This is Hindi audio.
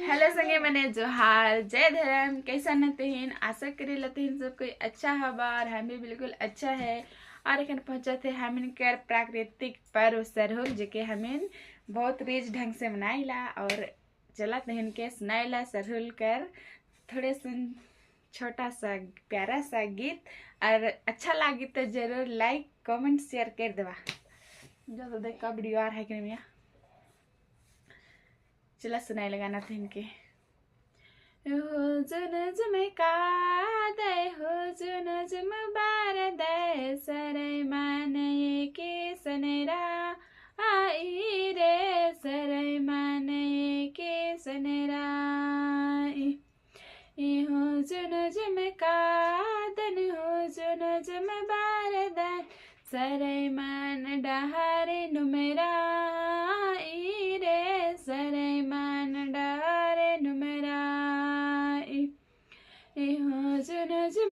हेलो संगे मने जोहार जय धर्म कैसा नतहीन आशा करे लतहीन सब कोई अच्छा हवा और हम भी बिल्कुल अच्छा है। और एखन पहुंचे थे हमिन कर प्राकृतिक पर्व सरहुल जेके हमिन बहुत रिच ढंग से मनाइला और चला तहन के सुनाइला सरहुल कर थोड़े सुन छोटा सा प्यारा सा गीत। और अच्छा लगी तो जरूर लाइक कमेंट शेयर कर देवा। जो तो देख का वीडियो आ रहा है कि नहीं चला सुनाई लगाना था इनके हो जुन जुम का दय हो जुन जुम बार दय सरै मानये के सनेरा आई रे सरै मानये के सनेरा हो जुन जुम का दन हो जुन जुम बार दय सरै